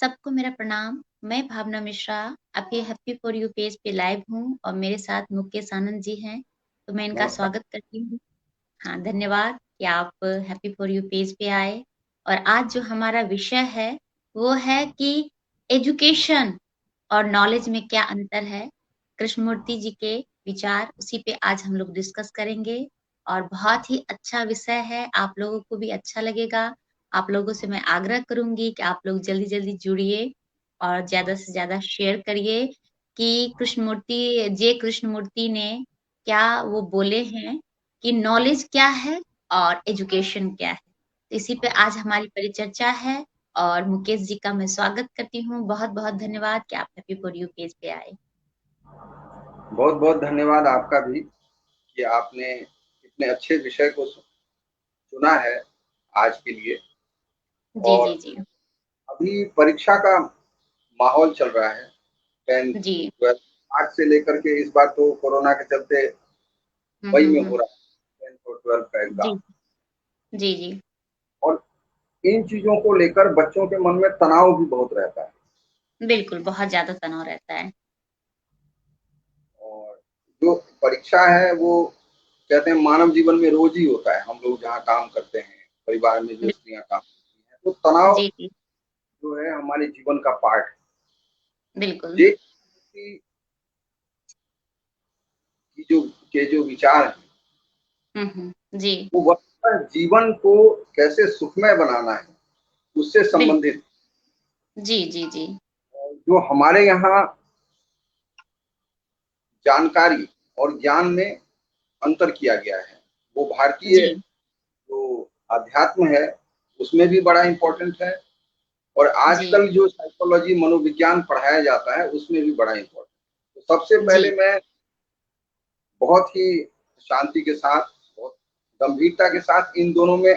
सबको मेरा प्रणाम। मैं भावना मिश्रा आपके हैप्पी फॉर यू पेज पे लाइव हूँ और मेरे साथ मुकेश आनंद जी हैं, तो मैं इनका नमस्कार। स्वागत करती हूँ। हाँ, धन्यवाद कि आप हैप्पी फॉर यू पेज पे आए। और आज जो हमारा विषय है, वो है कि एजुकेशन और नॉलेज में क्या अंतर है? कृष्णमूर्ति जी के विचार उसी पे आज हम लोग डिस्कस करेंगे और बहुत ही अच्छा विषय है, आप लोगों को भी अच्छा लगेगा। आप लोगों से मैं आग्रह करूँगी कि आप लोग जल्दी-जल्दी जुड़िए और ज़्यादा से ज़्यादा शेयर करिए कि कृष्णमूर्ति ने क्या वो बोले हैं कि नॉलेज क्या है और एजुकेशन क्या है। तो इसी पे आज हमारी परिचर्चा है और मुकेश जी का मैं स्वागत करती हूँ। बहुत-बहुत धन्यवाद कि आप हैप्पी फॉर यू पेज पे आए। बहुत बहुत धन्यवाद आपका भी कि आपने इतने अच्छे विषय को चुना है आज के लिए। जी, और जी, जी। अभी परीक्षा का माहौल चल रहा है। 10th जी। 12th आज से लेकर के इस बार तो कोरोना के चलते हुँ, मई हुँ, में हो हुँ। रहा है 10th और 12th का जी, एग्जाम। जी, जी। और इन चीजों को लेकर बच्चों के मन में तनाव भी बहुत रहता है। बिल्कुल, बहुत ज़्यादा तनाव रहता है। और जो परीक्षा है वो कहते हैं मानव जीवन में रोज ही होता है। हम लोग जहाँ काम करते हैं, परिवार में जो बि स्त्रियां काम करती हैं, तो तनाव जी, जी, जो है हमारे जीवन का पार्ट है। बिल्कुल। ये कि कि जो के जो विचार हैं, हुँ, हुँ। जी, वो वह जीवन को कैसे सुखमय बनाना है, उससे बिल्कुल। संबंधित। जी, जी, जी। जो हमारे यहाँ जानकारी और ज्ञान में अंतर किया गया है, वो भारतीय जी, जो अध्यात्म है, उसमें भी बड़ा इम्पोर्टेंट है। और जी, आजकल जो साइकोलॉजी, मनोविज्ञान पढ़ाया जाता है, उसमें भी बड़ा इम्पोर्टेंट। तो सबसे पहले जी। मैं बहुत ही शांति के साथ, बहुत गंभीरता के साथ इन दोनों में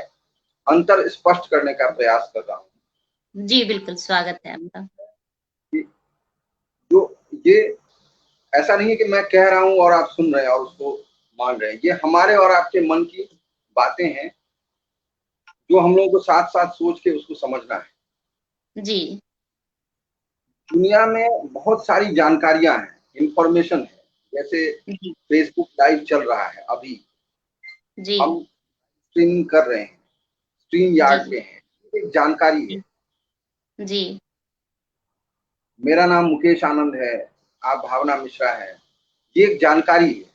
अंतर स्पष्ट करने का प्रयास कर रहा हूँ जी, बिल्कुल स्वागत है आपका। कि जो ये ऐसा नहीं है कि मैं कह रहा हूँ और आप सुन रहे हैं और उसको मान रहे हैं। ये हमारे और आपके मन की बातें हैं, जो हम लोगों को साथ-साथ सोच के उसको समझना है। जी, दुनिया में बहुत सारी जानकारियाँ हैं, इन्फॉर्मेशन है। जैसे जी, फेसबुक लाइव चल रहा है अभी, जी, हम स्ट्रीमिंग कर रहे हैं, स्ट्रीम यार्ड जी, पे हैं, एक जानकारी है। जी, जी, मेरा नाम मुकेश आनंद है, आप भावना मिश्रा हैं, ये एक जानकारी है।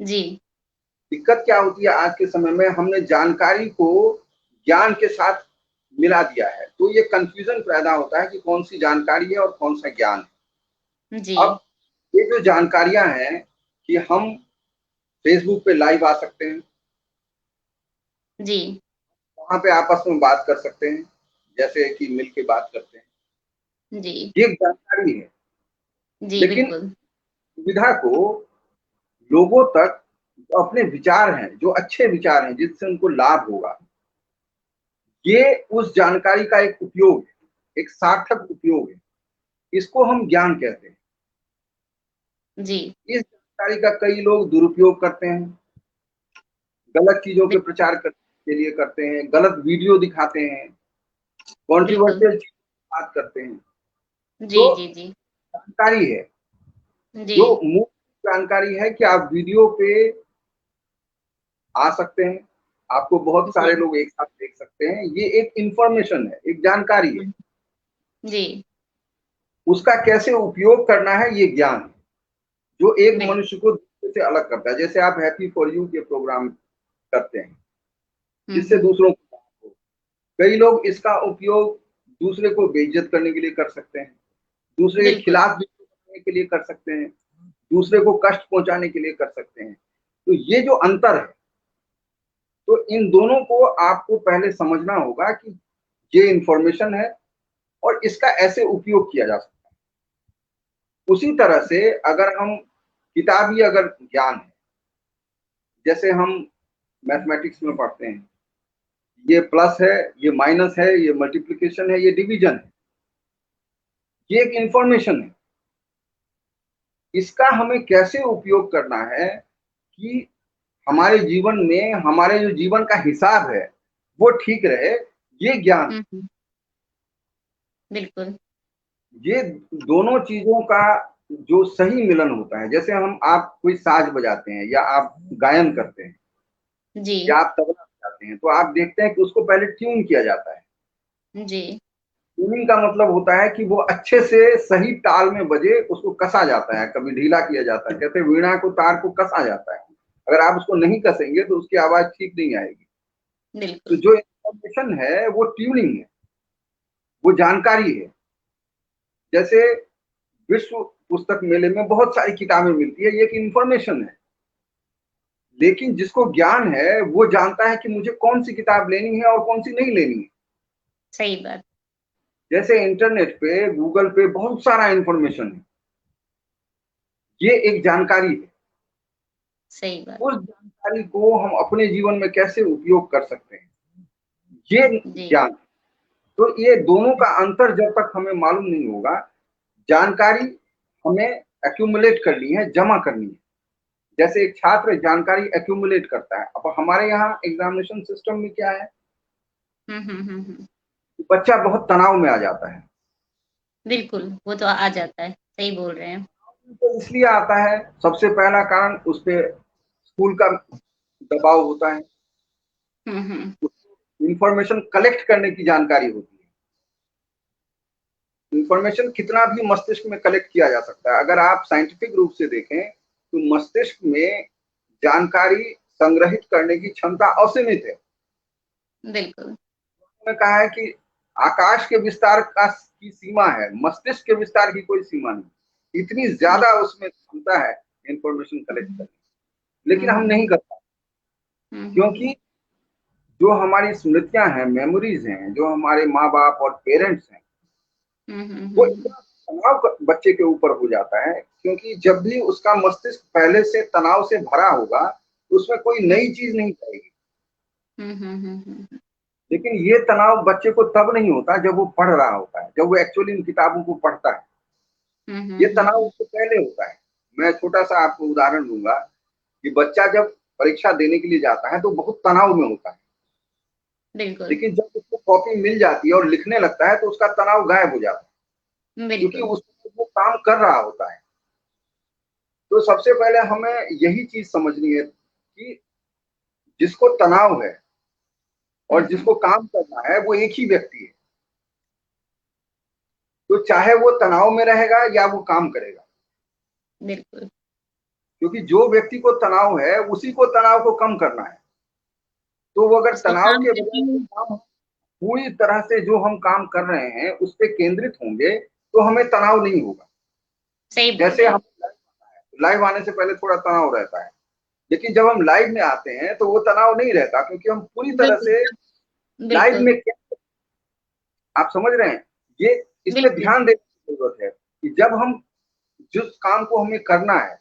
जी, दिक्कत क्या होती है आज के समय में, हमने जानकारी को ज्ञान के साथ मिला दिया है, तो ये कन्फ्यूज़न पैदा होता है कि कौन-सी जानकारी है और कौन-सा ज्ञान है। अब जी, ये जो जानकारियाँ हैं कि हम फेसबुक पे लाइव आ सकते हैं, जी, वहाँ पे आपस में बात कर सकते हैं, जैसे कि मिल के बात करते हैं। जी, ये एक जानकारी है, जी, लेकिन बिल्कुल। सुविधा को लोगों तक जो अपने विचार हैं, जो अच्छे विचार हैं, जिससे उनको लाभ होगा, ये उस जानकारी का एक उपयोग है, एक सार्थक उपयोग है। इसको हम ज्ञान कहते हैं। जी, इस जानकारी का कई लोग दुरुपयोग करते हैं, गलत चीज़ों के बिल प्रचार के लिए करते हैं, गलत वीडियो दिखाते हैं, बिल्कुल। कंट्रोवर्शियल चीज़ बात करते हैं। जी, तो जी, जी, जानकारी है, जी, जो मुफ्त जानकारी है कि आप वीडियो पे आ सकते हैं, आपको बहुत सारे जी, लोग एक साथ देख सकते हैं। ये एक इन्फॉर्मेशन है, एक जानकारी है। हुँ, जी, उसका कैसे उपयोग करना है, ये ज्ञान है, जो एक बिल मनुष्य को दूसरे से अलग करता है। जैसे आप हैप्पी फॉर यू के प्रोग्राम करते हैं, हुँ, जिससे हुँ। दूसरों को लाभ हो। कई लोग इसका उपयोग दूसरे को बेइज्जत करने के लिए कर सकते हैं, दूसरे के बिल्कुल, खिलाफ भी करने के लिए कर सकते हैं, दूसरे को कष्ट पहुँचाने के लिए कर सकते हैं। तो ये जो अंतर है, तो इन दोनों को आपको पहले समझना होगा कि ये इन्फॉर्मेशन है और इसका ऐसे उपयोग किया जा सकता है। उसी तरह से अगर हम किताबी अगर ज्ञान है, जैसे हम मैथमेटिक्स में पढ़ते हैं, ये प्लस है, ये माइनस है, ये मल्टीप्लिकेशन है, ये डिवीज़न है। ये एक इन्फॉर्मेशन है। इसका हमें कैसे उपयोग करना है कि हमारे जीवन में हमारे जो जीवन का हिसाब है, वो ठीक रहे, ये ज्ञान है। हुँ, हुँ। बिल्कुल। ये दोनों चीजों का जो सही मिलन होता है, जैसे आप कोई साज बजाते हैं या आप गायन करते हैं जी। या आप तबला बजाते हैं, तो आप देखते हैं कि उसको पहले ट्यून किया जाता है। जी। ट्यूनिंग का मतलब होता है कि वो अच्छे से सही ताल में बजे, उसको कसा जाता है, कभी ढीला किया जाता है। जैसे वीणा को तार को कसा जाता है, अगर आप उसको नहीं कसेंगे तो उसकी आवाज ठीक नहीं आएगी। तो बिल्कुल। जो इंफॉर्मेशन है वो ट्यूनिंग है, वो जानकारी है। जैसे विश्व पुस्तक मेले में बहुत सारी किताबें मिलती है, ये एक इंफॉर्मेशन है। लेकिन जिसको ज्ञान है वो जानता है कि मुझे कौन सी किताब लेनी है और कौन सी नहीं लेनी है। सही बात। जैसे इंटरनेट पे, गूगल पे बहुत सारा इंफॉर्मेशन है, ये एक जानकारी है। सही बात। उस जानकारी को हम अपने जीवन में कैसे उपयोग कर सकते हैं, ये जी। ज्ञान। तो ये दोनों का अंतर जब तक हमें मालूम नहीं होगा, जानकारी हमें एक्यूमुलेट करनी है, जमा करनी है। जैसे एक छात्र जानकारी एक्यूमुलेट करता है। अब हमारे यहाँ एग्जामिनेशन सिस्टम में क्या है, हम्म। बच्चा बहुत तनाव में आ जाता है। बिल्कुल, वो तो आ जाता है, सही बोल रहे हैं। तो इसलिए आता है, सबसे पहला कारण उस पे स्कूल का दबाव होता है, हम्म। इंफॉर्मेशन कलेक्ट करने की जानकारी होती है। इंफॉर्मेशन कितना भी मस्तिष्क में कलेक्ट किया जा सकता है। अगर आप साइंटिफिक रूप से देखें तो मस्तिष्क में जानकारी संग्रहित करने की क्षमता असीमित है। बिल्कुल। उन्होंने कहा है कि आकाश के विस्तार का की सीमा है, मस्तिष्क के विस्तार की कोई सीमा नहीं। इतनी ज्यादा बिल्कुल। उसमें क्षमता है इंफॉर्मेशन कलेक्ट हम्म। करने, लेकिन हम नहीं कर पाते, क्योंकि जो हमारी स्मृतियां हैं, मेमोरीज हैं, जो हमारे माँ बाप और पेरेंट्स हैं, वो हम्म। इतना तनाव बच्चे के ऊपर हो जाता है, क्योंकि जब भी उसका मस्तिष्क पहले से तनाव से भरा होगा तो उसमें कोई नई चीज नहीं पाएगी। हम्म। लेकिन ये तनाव बच्चे को तब नहीं होता जब वो पढ़ रहा होता है, जब वो एक्चुअली इन किताबों को पढ़ता है। ये तनाव उससे पहले होता है। मैं छोटा सा आपको उदाहरण दूंगा कि बच्चा जब परीक्षा देने के लिए जाता है तो बहुत तनाव में होता है, बिल्कुल। लेकिन जब उसको कॉपी मिल जाती है और लिखने लगता है तो उसका तनाव गायब हो जाता है, क्योंकि बिल्कुल। उसमें वो काम कर रहा होता है। तो सबसे पहले हमें यही चीज समझनी है कि जिसको तनाव है और हम्म। जिसको काम करना है वो एक ही व्यक्ति है। तो चाहे वो तनाव में रहेगा या वो काम करेगा, बिल्कुल। क्योंकि जो व्यक्ति को तनाव है उसी को तनाव को कम करना है। तो वो अगर उसको तनाव काम के करके बजाय वो काम पूरी तरह से जो हम काम कर रहे हैं उस पर केंद्रित होंगे तो हमें तनाव नहीं होगा। सही बोल जैसे रहे हम हैं। लाइव आने से पहले थोड़ा तनाव रहता है, लेकिन जब हम लाइव में आते हैं तो वो तनाव नहीं रहता, क्योंकि हम पूरी तरह बिल्कुल। से लाइव बिल्कुल। में क्या, आप समझ रहे हैं, ये इस पे बिल्कुल। ध्यान देने की जरूरत है कि जब हम जिस काम को हमें करना है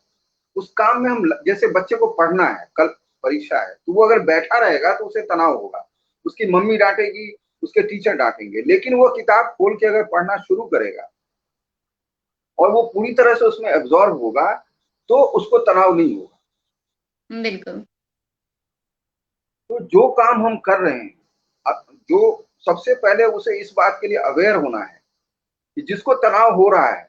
उस काम में हम, जैसे बच्चे को पढ़ना है, कल परीक्षा है, तो वो अगर बैठा रहेगा तो उसे तनाव होगा, उसकी मम्मी डांटेगी, उसके टीचर डांटेंगे। लेकिन वो किताब खोल के अगर पढ़ना शुरू करेगा और वो पूरी तरह से उसमें एब्जॉर्ब होगा तो उसको तनाव नहीं होगा। बिल्कुल। तो जो काम हम कर रहे हैं, जो सबसे पहले उसे इस बात के लिए अवेयर होना है कि जिसको तनाव हो रहा है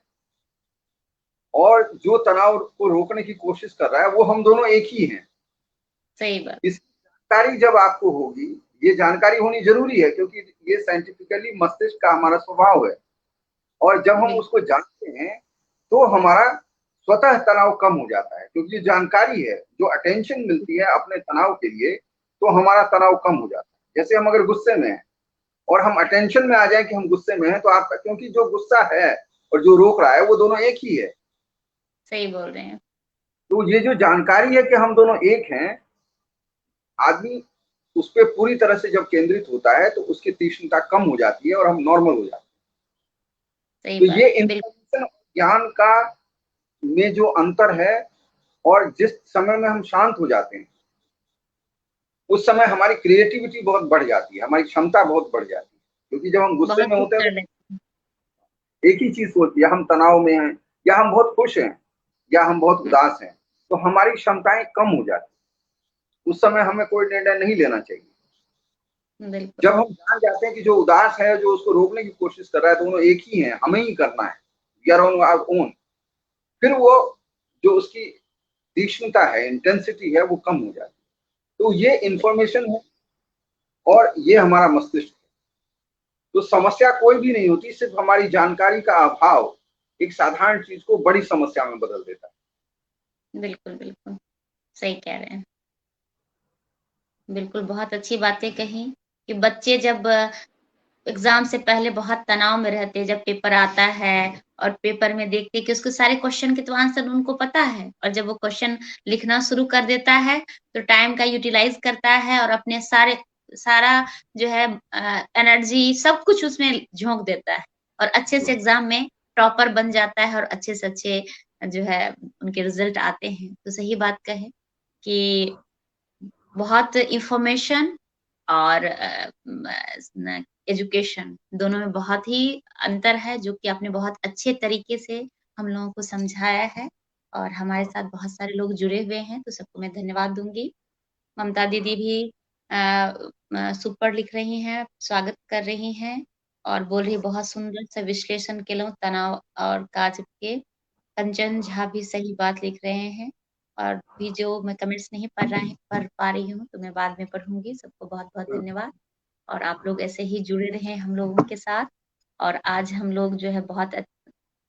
और जो तनाव को रोकने की कोशिश कर रहा है वो हम दोनों एक ही हैं। सही बात। इस जानकारी जब आपको होगी, ये जानकारी होनी जरूरी है, क्योंकि ये साइंटिफिकली मस्तिष्क का हमारा स्वभाव है। और जब हम उसको जानते हैं तो हमारा स्वतः तनाव कम हो जाता है, क्योंकि जो जानकारी है, जो अटेंशन मिलती है अपने तनाव के लिए, तो हमारा तनाव कम हो जाता है। जैसे हम अगर गुस्से में हैं और हम अटेंशन में आ जाए कि हम गुस्से में हैं, तो आपका, क्योंकि जो गुस्सा है और जो रोक रहा है वो दोनों एक ही है। सही बोल रहे हैं। तो ये जो जानकारी है कि हम दोनों एक हैं, आदमी उस पर पूरी तरह से जब केंद्रित होता है तो उसकी तीक्ष्णता कम हो जाती है और हम नॉर्मल हो जाते सही हैं। तो बात। ये बिल्कुल। इंफॉर्मेशन ज्ञान का में जो अंतर है, और जिस समय में हम शांत हो जाते हैं उस समय हमारी क्रिएटिविटी बहुत बढ़ जाती है, हमारी क्षमता बहुत बढ़ जाती है। क्योंकि जब हम गुस्से बहुत में कुछ होते हैं कर तो लेते एक ही चीज सोचती है, हम तनाव में हैं या हम बहुत खुश हैं या हम बहुत हैं। उदास हैं, तो हमारी क्षमताएं कम हो जाती है। उस समय हमें कोई निर्णय नहीं लेना चाहिए। बिल्कुल। जब हम जान जाते हैं कि जो उदास है, जो उसको रोकने की कोशिश कर रहा है, दोनों एक ही हैं, हमें ही करना है, we are on our own, फिर वो जो उसकी तीक्ष्णता है, इंटेंसिटी है, वो कम हो जाती है। तो ये इंफॉर्मेशन है और ये हमारा मस्तिष्क है। तो समस्या कोई भी नहीं होती, सिर्फ हमारी जानकारी का अभाव एक साधारण चीज को बड़ी समस्या में बदल देता है। बिल्कुल, बिल्कुल, सही कह रहे हैं। बिल्कुल, बहुत अच्छी बातें कही कि बच्चे जब एग्ज़ाम से पहले बहुत तनाव में रहते हैं, जब पेपर आता है और पेपर में देखते हैं कि उसके सारे क्वेश्चन के तो आंसर उनको पता है और जब वो क्वेश्चन लिखना शुरू कर देता है, तो टाइम का यूटिलाइज़ करता है और अपने सारा जो है एनर्जी सब कुछ उसमें झोंक देता है और अच्छे से एग्ज़ाम में टॉपर बन जाता है और अच्छे से अच्छे जो है उनके रिज़ल्ट आते हैं। तो सही बात कहे कि बहुत इन्फॉर्मेशन और एजुकेशन दोनों में बहुत ही अंतर है, जो कि आपने बहुत अच्छे तरीके से हम लोगों को समझाया है और हमारे साथ बहुत सारे लोग जुड़े हुए हैं, तो सबको मैं धन्यवाद दूँगी। ममता दीदी भी सुपर लिख रही हैं, स्वागत कर रही हैं और बोल रही बहुत सुंदर सा विश्लेषण केलौं तनाव और काज के। कंचन झा भी सही बात लिख रहे हैं और भी जो मैं कमेंट्स नहीं पढ़ पा रही हूँ, तो मैं बाद में पढ़ूँगी। सबको बहुत-बहुत धन्यवाद और आप लोग ऐसे ही जुड़े रहें हम लोगों के साथ और आज हम लोग जो है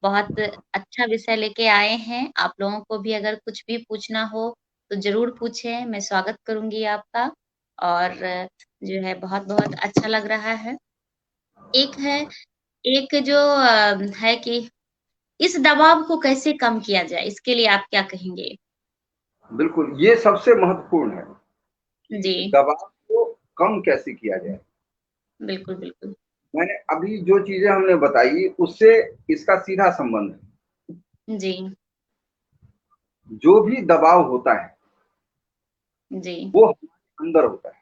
बहुत अच्छा विषय लेके आए हैं। आप लोगों को भी अगर कुछ भी पूछना हो, तो ज़रूर पूछें, मैं स्वागत करूँगी आपका और जो है बहुत-बहुत अच्छा लग रहा है। एक है एक जो है कि इस दबाव को कैसे कम किया जाए, इसके लिए आप क्या कहेंगे? बिल्कुल, ये सबसे महत्वपूर्ण है जी, कि दबाव को कम कैसे किया जाए। बिल्कुल, बिल्कुल। मैंने अभी जो चीजें हमने बताई उससे इसका सीधा संबंध है। जी, जो भी दबाव होता है जी। वो हमारे अंदर होता है।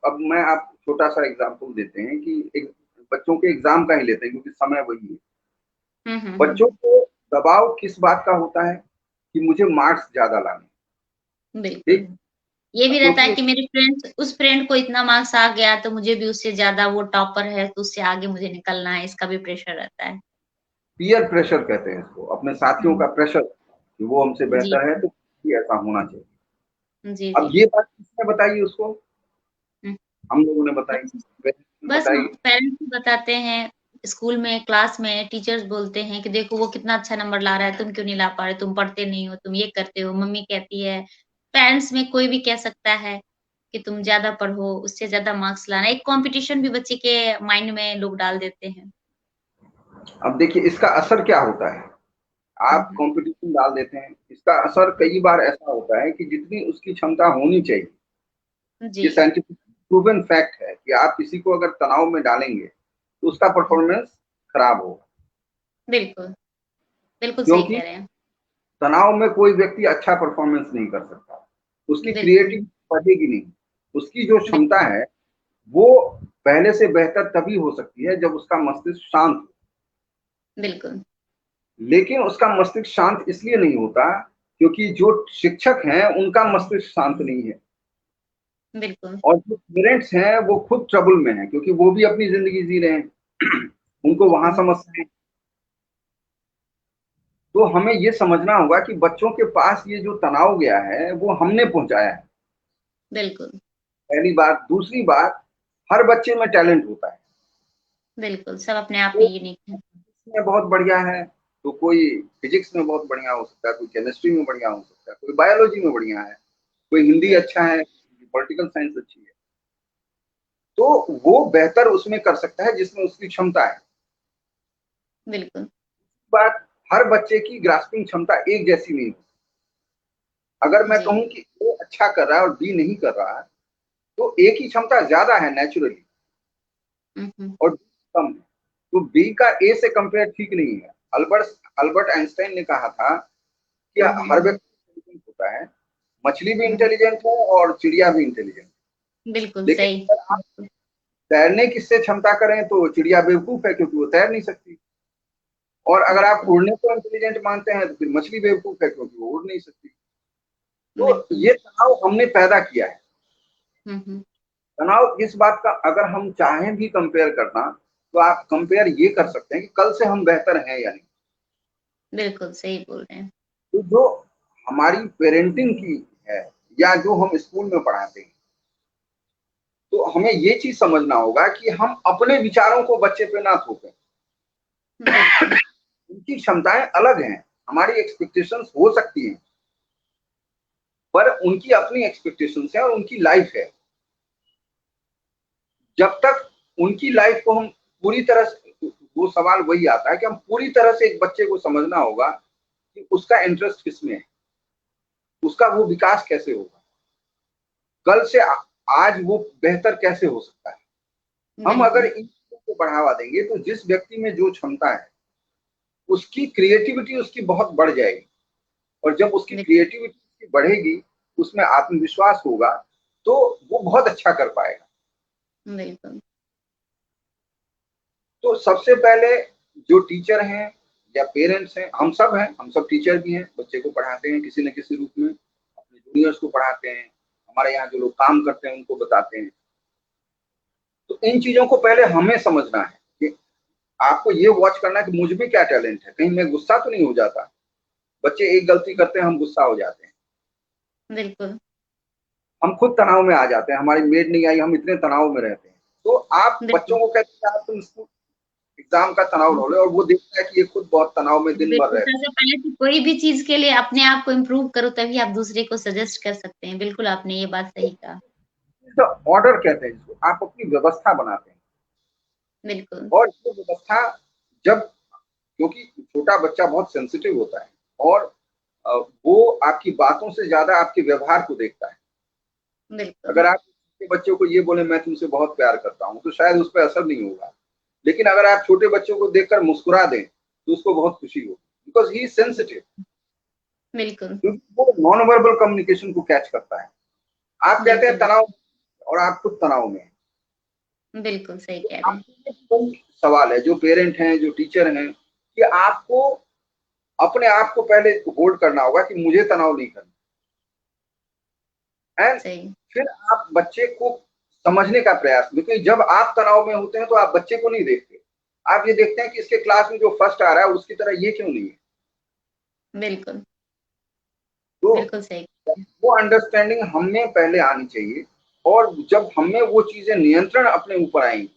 अब मैं आप छोटा सा एग्जांपल देते हैं कि एक बच्चों के एग्जाम का ही लेते हैं क्योंकि समय वही है। हुँ, हुँ, बच्चों हुँ। को दबाव किस बात का होता है कि मुझे मार्क्स ज्यादा लाने, बिल्कुल। ठीक। ये भी रहता है क्योंकि कि मेरी उस फ्रेंड को इतना मार्क्स आ गया तो मुझे भी उससे ज़्यादा वो टॉपर है, तो उससे आगे मुझे निकलना है, इसका भी प्रेशर रहता है। पीयर प्रेशर कहते हैं इसको, अपने साथियों हुँ। का प्रेशर कि वो हमसे जी, बेहतर है तो भी ऐसा होना चाहिए। जी, अब जी। ये बात किसने बताई उसको? हुँ। हम लोगों ने बताई, बस पेरेंट्स ने बस बताई। पेरेंट्स ही बताते हैं, स्कूल में, क्लास में टीचर्स बोलते हैं कि देखो वो कितना अच्छा नंबर ला रहा है, तुम क्यों नहीं ला पा रहे? तुम पढ़ते नहीं हो, तुम ये करते हो, मम्मी कहती है। पेरेंट्स में कोई भी कह सकता है कि तुम ज़्यादा पढ़ो, उससे ज़्यादा मार्क्स लाना। एक कॉम्पिटिशन भी बच्चे के माइंड में लोग डाल देते हैं। अब देखिए इसका असर क्या होता है। हुँ, आप हुँ। कंपटीशन डाल देते हैं, इसका असर कई बार ऐसा होता है कि जितनी उसकी क्षमता होनी चाहिए, जी, ये साइंटिफिक प्रूवन फैक्ट है कि आप किसी को अगर तनाव में डालेंगे तो उसका हुँ, परफॉर्मेंस खराब होगा। बिल्कुल, बिल्कुल सही क्योंकि कह रहे हैं। तनाव में कोई व्यक्ति अच्छा परफॉर्मेंस नहीं कर सकता, उसकी बिल्कुल, क्रिएटिविटी बढ़ेगी नहीं। उसकी जो क्षमता बिल्कुल, है वो पहले से बेहतर तभी हो सकती है जब उसका मस्तिष्क शांत हो। बिल्कुल, लेकिन उसका मस्तिष्क शांत इसलिए नहीं होता क्योंकि जो शिक्षक हैं उनका मस्तिष्क शांत नहीं है बिल्कुल, और जो पेरेंट्स हैं वो खुद ट्रबल में हैं क्योंकि वो भी अपनी जिंदगी जी रहे हैं। उनको वहां बिल्कुल, समस्या है। तो हमें ये समझना होगा कि बच्चों के पास ये जो तनाव गया है वो हमने पहुंचाया है। बिल्कुल, पहली बात। दूसरी बात, हर बच्चे में टैलेंट होता है। बिल्कुल, सब अपने आप में तो यूनिक है। फिजिक्स में बहुत बढ़िया है तो कोई फिजिक्स में बहुत बढ़िया हो सकता है, कोई केमिस्ट्री में बढ़िया हो सकता है, कोई बायोलॉजी में बढ़िया है, कोई हिंदी बिल्कुल, अच्छा है, पॉलिटिकल साइंस अच्छी है। तो वो बेहतर उसमें कर सकता है जिसमें उसकी क्षमता है। बिल्कुल, बात, हर बच्चे की ग्रास्पिंग क्षमता एक जैसी नहीं होती। अगर मैं जी। कहूं कि ए अच्छा कर रहा है और बी नहीं कर रहा है तो ए की क्षमता ज्यादा है नेचुरली हुँ, हुँ। और बी कम है। तो बी का ए से कंपेयर ठीक नहीं है। अल्बर्ट अल्बर्ट आइंस्टाइन ने कहा था कि हुँ, हुँ, हर हुँ। व्यक्ति इंटेलिजेंट होता है, मछली भी हुँ, इंटेलिजेंट है और चिड़िया भी इंटेलिजेंट है। बिल्कुल लेकिन सही। अगर आप बिल्कुल, तैरने की से क्षमता करें तो चिड़िया बेवकूफ है क्योंकि वो तैर नहीं सकती। और अगर आप बिल्कुल, उड़ने को इंटेलिजेंट मानते हैं तो फिर मछली बेवकूफ है क्योंकि वो उड़ नहीं सकती। तो बिल्कुल। ये तनाव हमने पैदा किया है। हुँ, हुँ। तनाव इस बात का, अगर हम चाहें भी कंपेयर करना, तो आप कंपेयर ये कर सकते हैं कि कल से हम बेहतर हैं या नहीं। बिल्कुल सही बोल रहे हैं। तो जो हमारी पेरेंटिंग की है, या जो हम स्कूल में पढ़ाते हैं, तो हमें ये चीज समझना होगा कि हम अपने विचारों को बच्चे पे ना थोपें। बिल्कुल। उनकी क्षमताएं अलग हैं, हमारी एक्सपेक्टेशंस हो सकती हैं, पर उनकी अपनी एक्सपेक्टेशंस है और उनकी लाइफ है। जब तक उनकी लाइफ को हम पूरी तरह से, वो सवाल वही आता है कि हम पूरी तरह से एक बच्चे को समझना होगा कि उसका इंटरेस्ट किसमें है, उसका वो विकास कैसे होगा, कल से आज वो बेहतर कैसे हो सकता है। हम अगर बिल्कुल। इन चीजों को बढ़ावा देंगे, तो जिस व्यक्ति में जो क्षमता है, उसकी क्रिएटिविटी उसकी बहुत बढ़ जाएगी। और जब उसकी बिल्कुल। क्रिएटिविटी बढ़ेगी, उसमें आत्मविश्वास होगा, तो वो बहुत अच्छा कर पाएगा। बिल्कुल। तो सबसे पहले जो टीचर हैं या पेरेंट्स हैं, हम सब हैं, हम सब टीचर भी हैं, बच्चे को पढ़ाते हैं किसी न किसी रूप में, अपने जूनियर्स को पढ़ाते हैं, हमारे यहाँ जो लोग काम करते हैं उनको बताते हैं। तो इन चीजों को पहले हमें समझना है कि आपको ये वॉच करना है कि मुझ में क्या टैलेंट है, कहीं मैं गुस्सा तो नहीं हो जाता। बच्चे एक गलती करते हैं, हम गुस्सा हो जाते हैं, बिल्कुल। हम खुद तनाव में आ जाते हैं, हमारी मेड नहीं आई, हम इतने तनाव में रहते हैं। तो आप बिल्कुल। बच्चों को कहते हैं आप तुम स्कूल एग्जाम का तनाव लो, और वो देखता है कि ये खुद बहुत तनाव में दिन भर बिल्कुल, रहता सबसे पहले तो कोई भी चीज़ के लिए अपने आप को इम्प्रूव करो, तभी आप दूसरे को सजेस्ट कर सकते हैं। बिल्कुल, आपने ये बात है। सही कहा। तो ऑर्डर कहते हैं जिसको, आप अपनी व्यवस्था बनाते हैं। बिल्कुल। और ये व्यवस्था, जब, क्योंकि छोटा बच्चा बहुत सेंसिटिव होता है, और वो आपकी बातों से ज्यादा आपके व्यवहार को देखता है। बिल्कुल। अगर आप छोटे बच्चों को ये बोले मैं तुमसे बहुत प्यार करता हूँ, तो शायद उस पर असर नहीं होगा। लेकिन अगर आप छोटे बच्चों को देखकर मुस्कुरा दें, तो उसको बहुत खुशी होगी, बिकॉज ही इज सेंसिटिव। बिल्कुल। क्योंकि वो नॉन वर्बल कम्युनिकेशन को कैच करता है। आप कहते हैं बिल्कुल। तनाव, और आप खुद तनाव में हैं। बिल्कुल सही तो कह रहे हैं। आपके लिए कोई सवाल है, जो पेरेंट हैं, जो टीचर हैं, कि आपको अपने आप को पहले होल्ड करना होगा कि मुझे तनाव नहीं करना। एंड सही। फिर आप बच्चे को समझने का प्रयास, क्योंकि जब आप तनाव में होते हैं तो आप बच्चे को नहीं देखते, आप ये देखते हैं कि इसके क्लास में जो फर्स्ट आ रहा है उसकी तरह ये क्यों नहीं है। बिल्कुल। तो बिल्कुल सही। वो अंडरस्टैंडिंग हमें पहले आनी चाहिए। और जब हमें वो चीजें नियंत्रण अपने ऊपर आएंगी,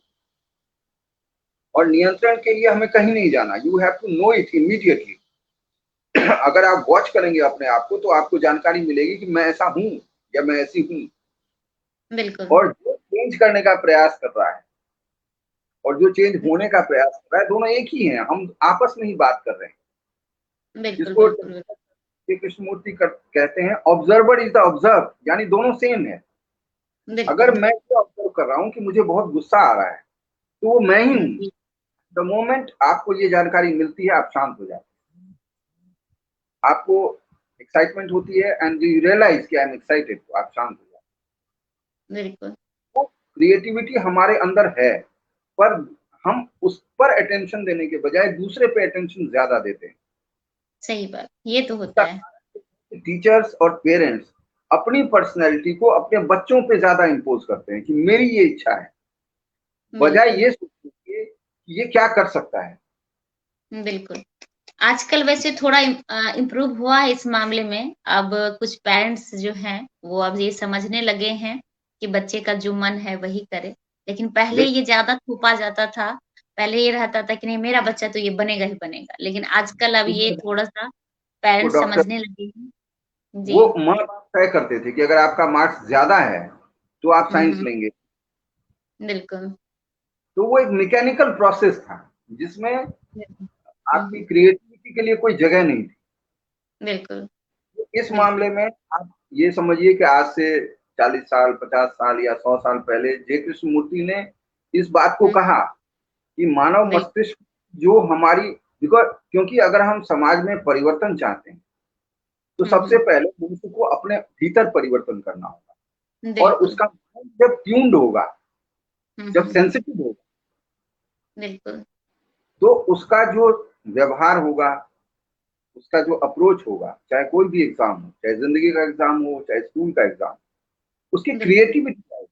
और नियंत्रण के लिए हमें कहीं नहीं जाना, you have to know it immediately. अगर आप वॉच करेंगे अपने आप को, तो आपको जानकारी मिलेगी कि मैं ऐसा हूं या मैं ऐसी हूं। बिल्कुल। और जो चेंज करने का प्रयास कर रहा है, और जो चेंज होने का प्रयास कर रहा है, दोनों एक ही हैं, हम आपस में ही बात कर रहे हैं। बिल्कुल, जिसको बिल्कुल, श्री कृष्णमूर्ति कहते हैं ऑब्जर्वर इज द ऑब्जर्व, यानी दोनों सेम है। अगर बिल्कुल। मैं ये ऑब्जर्व कर रहा हूँ कि मुझे बहुत गुस्सा आ रहा है, तो वो मैं ही हूँ। जी। द मोमेंट आपको ये जानकारी मिलती है, आप शांत हो जाते हैं। आपको एक्साइटमेंट होती है, एंड यू रियलाइज कि आई एम एक्साइटेड, तो आप शांत हो जाते बिल्कुल। हैं। तो क्रिएटिविटी हमारे अंदर है, पर हम उस पर अटेंशन देने के बजाय दूसरे पे अटेंशन ज्यादा देते हैं। सही बात, ये तो होता इसका है। टीचर्स और पेरेंट्स अपनी पर्सनैलिटी को अपने बच्चों पे ज्यादा इम्पोज करते हैं कि मेरी ये इच्छा है, बजाय बिल्कुल। ये सोचने के कि ये क्या कर सकता है। बिल्कुल। आजकल वैसे थोड़ा इम्प्रूव हुआ है इस मामले में। अब कुछ पेरेंट्स जो हैं, वो अब ये समझने लगे हैं कि बच्चे का जो मन है वही करे। लेकिन पहले बिल्कुल। ये ज़्यादा थोपा जाता था। पहले ये रहता था कि नहीं मेरा बच्चा तो ये बनेगा ही बनेगा। लेकिन आजकल अब ये थोड़ा-सा वो पेरेंट्स डॉक्टर, समझने लगे हैं। वो जी। माँ बाप तय करते थे कि अगर आपका मार्क्स ज्यादा है तो आप हुँ, साइंस हुँ। लेंगे। बिल्कुल। तो वो एक मैकेनिकल प्रोसेस था, जिसमें बिल्कुल। हुँ, आपकी हुँ। क्रिएटिविटी के लिए कोई जगह नहीं थी। बिल्कुल। तो इस बिल्कुल। मामले में आप ये समझिए कि आज से 40 साल, 50 साल या 100 साल पहले जे कृष्णमूर्ति ने इस बात को हुँ, कहा कि मानव बिल्कुल। मस्तिष्क जो हमारी, बिकॉज क्योंकि अगर हम समाज में परिवर्तन चाहते हैं, तो हुँ, सबसे हुँ। पहले मनुष्य को अपने भीतर परिवर्तन करना होगा। और बिल्कुल। उसका mind जब ट्यून्ड होगा, हुँ, जब हुँ। सेंसिटिव होगा, बिल्कुल। तो उसका जो व्यवहार होगा, उसका जो अप्रोच होगा, चाहे कोई भी एग्जाम हो, चाहे जिंदगी का एग्जाम हो, चाहे स्कूल का एग्जाम, उसकी बिल्कुल। क्रिएटिविटी आएगी।